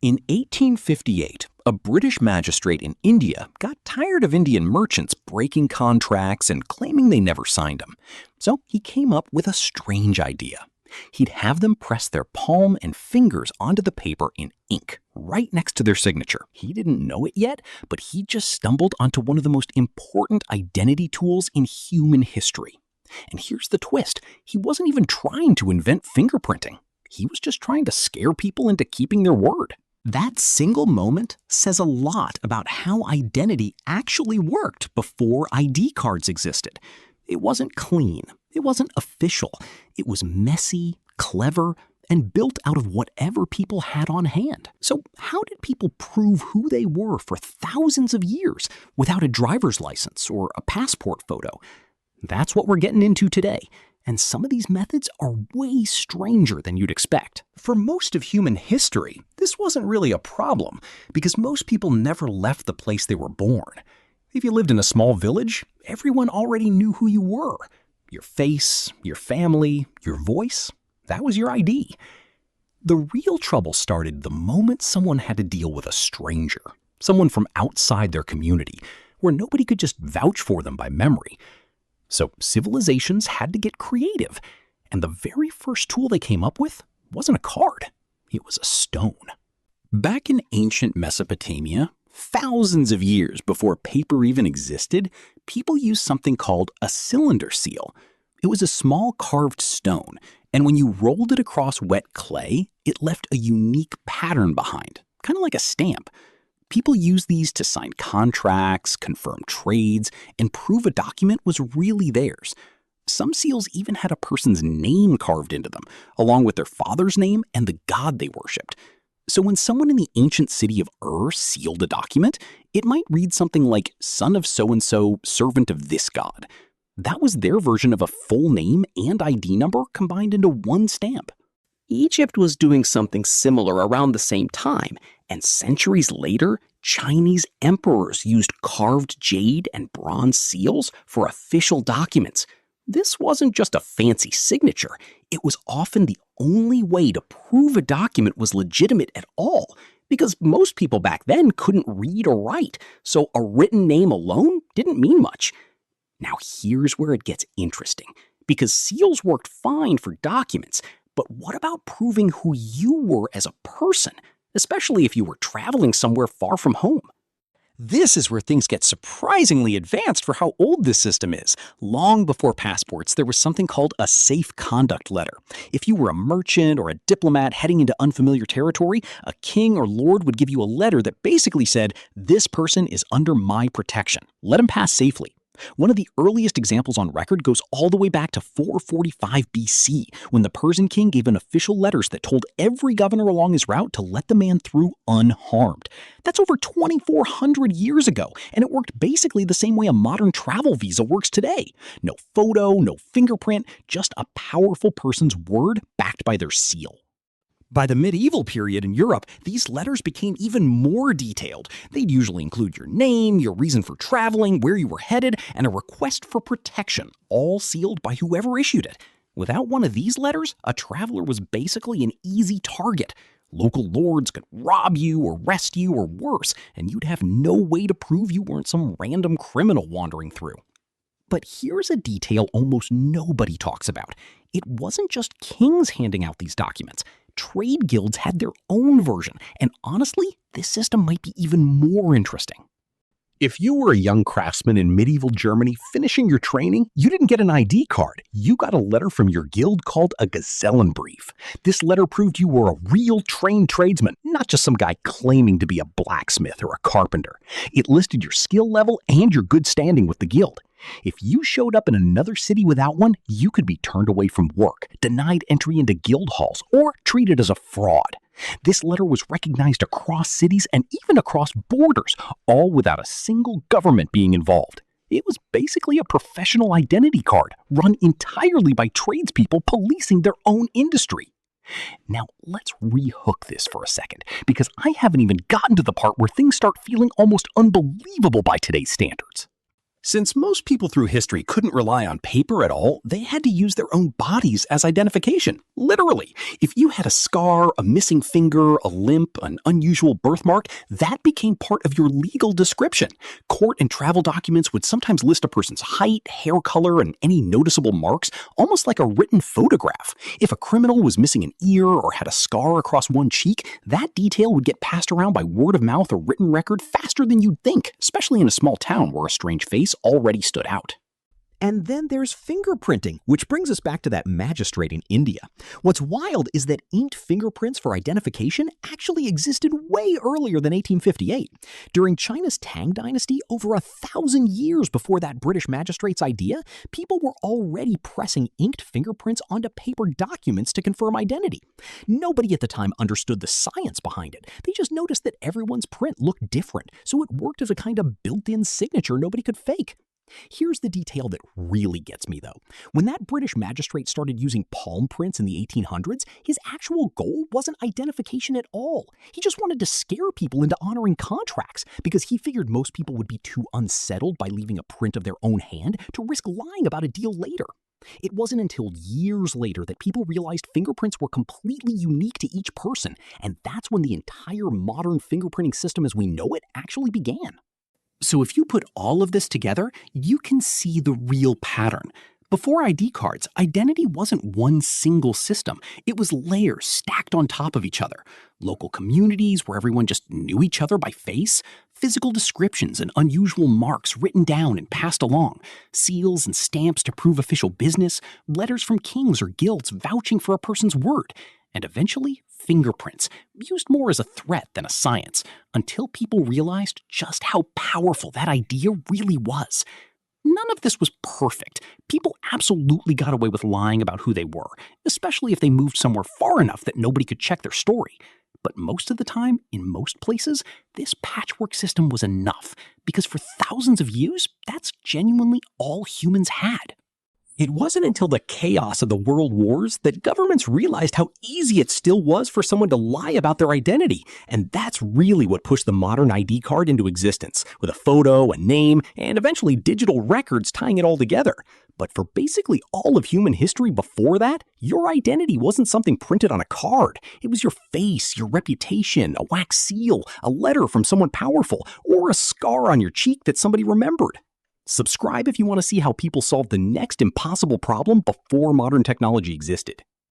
In 1858, a British magistrate in India got tired of Indian merchants breaking contracts and claiming they never signed them. So he came up with a strange idea. He'd have them press their palm and fingers onto the paper in ink, right next to their signature. He didn't know it yet, but he just stumbled onto one of the most important identity tools in human history. And here's the twist. He wasn't even trying to invent fingerprinting. He was just trying to scare people into keeping their word. That single moment says a lot about how identity actually worked before ID cards existed. It wasn't clean. It wasn't official. It was messy, clever, and built out of whatever people had on hand. So how did people prove who they were for thousands of years without a driver's license or a passport photo? That's what we're getting into today. And some of these methods are way stranger than you'd expect. For most of human history, this wasn't really a problem because most people never left the place they were born. If you lived in a small village, everyone already knew who you were. Your face, your family, your voice, that was your ID. The real trouble started the moment someone had to deal with a stranger, someone from outside their community, where nobody could just vouch for them by memory. So civilizations had to get creative, and the very first tool they came up with wasn't a card, it was a stone. Back in ancient Mesopotamia, thousands of years before paper even existed, people used something called a cylinder seal. It was a small carved stone, and when you rolled it across wet clay, it left a unique pattern behind, kind of like a stamp. People used these to sign contracts, confirm trades, and prove a document was really theirs. Some seals even had a person's name carved into them, along with their father's name and the god they worshipped. So when someone in the ancient city of Ur sealed a document, it might read something like, son of so-and-so, servant of this god. That was their version of a full name and ID number combined into one stamp. Egypt was doing something similar around the same time, and centuries later, Chinese emperors used carved jade and bronze seals for official documents. This wasn't just a fancy signature. It was often the only way to prove a document was legitimate at all, because most people back then couldn't read or write, so a written name alone didn't mean much. Now here's where it gets interesting, because seals worked fine for documents, but what about proving who you were as a person, especially if you were traveling somewhere far from home? This is where things get surprisingly advanced for how old this system is. Long before passports, there was something called a safe conduct letter. If you were a merchant or a diplomat heading into unfamiliar territory, a king or lord would give you a letter that basically said, "This person is under my protection. Let him pass safely." One of the earliest examples on record goes all the way back to 445 BC, when the Persian king gave an official letters that told every governor along his route to let the man through unharmed. That's over 2,400 years ago, and it worked basically the same way a modern travel visa works today. No photo, no fingerprint, just a powerful person's word backed by their seal. By the medieval period in Europe, these letters became even more detailed. They'd usually include your name, your reason for traveling, where you were headed, and a request for protection, all sealed by whoever issued it. Without one of these letters, a traveler was basically an easy target. Local lords could rob you, arrest you, or worse, and you'd have no way to prove you weren't some random criminal wandering through. But here's a detail almost nobody talks about. It wasn't just kings handing out these documents. Trade guilds had their own version, and honestly, this system might be even more interesting. If you were a young craftsman in medieval Germany finishing your training, you didn't get an ID card. You got a letter from your guild called a Gesellenbrief. This letter proved you were a real trained tradesman, not just some guy claiming to be a blacksmith or a carpenter. It listed your skill level and your good standing with the guild. If you showed up in another city without one, you could be turned away from work, denied entry into guild halls, or treated as a fraud. This letter was recognized across cities and even across borders, all without a single government being involved. It was basically a professional identity card run entirely by tradespeople policing their own industry. Now, let's rehook this for a second, because I haven't even gotten to the part where things start feeling almost unbelievable by today's standards. Since most people through history couldn't rely on paper at all, they had to use their own bodies as identification. Literally. If you had a scar, a missing finger, a limp, an unusual birthmark, that became part of your legal description. Court and travel documents would sometimes list a person's height, hair color, and any noticeable marks, almost like a written photograph. If a criminal was missing an ear or had a scar across one cheek, that detail would get passed around by word of mouth or written record faster than you'd think, especially in a small town where a strange face already stood out. And then there's fingerprinting, which brings us back to that magistrate in India. What's wild is that inked fingerprints for identification actually existed way earlier than 1858. During China's Tang dynasty, over 1,000 years before that British magistrate's idea, people were already pressing inked fingerprints onto paper documents to confirm identity. Nobody at the time understood the science behind it. They just noticed that everyone's print looked different, so it worked as a kind of built-in signature nobody could fake. Here's the detail that really gets me, though. When that British magistrate started using palm prints in the 1800s, his actual goal wasn't identification at all. He just wanted to scare people into honoring contracts because he figured most people would be too unsettled by leaving a print of their own hand to risk lying about a deal later. It wasn't until years later that people realized fingerprints were completely unique to each person, and that's when the entire modern fingerprinting system as we know it actually began. So if you put all of this together, you can see the real pattern. Before ID cards, identity wasn't one single system. It was layers stacked on top of each other. Local communities where everyone just knew each other by face, physical descriptions and unusual marks written down and passed along, seals and stamps to prove official business, letters from kings or guilds vouching for a person's word, and eventually fingerprints, used more as a threat than a science, until people realized just how powerful that idea really was. None of this was perfect. People absolutely got away with lying about who they were, especially if they moved somewhere far enough that nobody could check their story. But most of the time, in most places, this patchwork system was enough, because for thousands of years, that's genuinely all humans had. It wasn't until the chaos of the world wars that governments realized how easy it still was for someone to lie about their identity. And that's really what pushed the modern ID card into existence, with a photo, a name, and eventually digital records tying it all together. But for basically all of human history before that, your identity wasn't something printed on a card. It was your face, your reputation, a wax seal, a letter from someone powerful, or a scar on your cheek that somebody remembered. Subscribe if you want to see how people solved the next impossible problem before modern technology existed.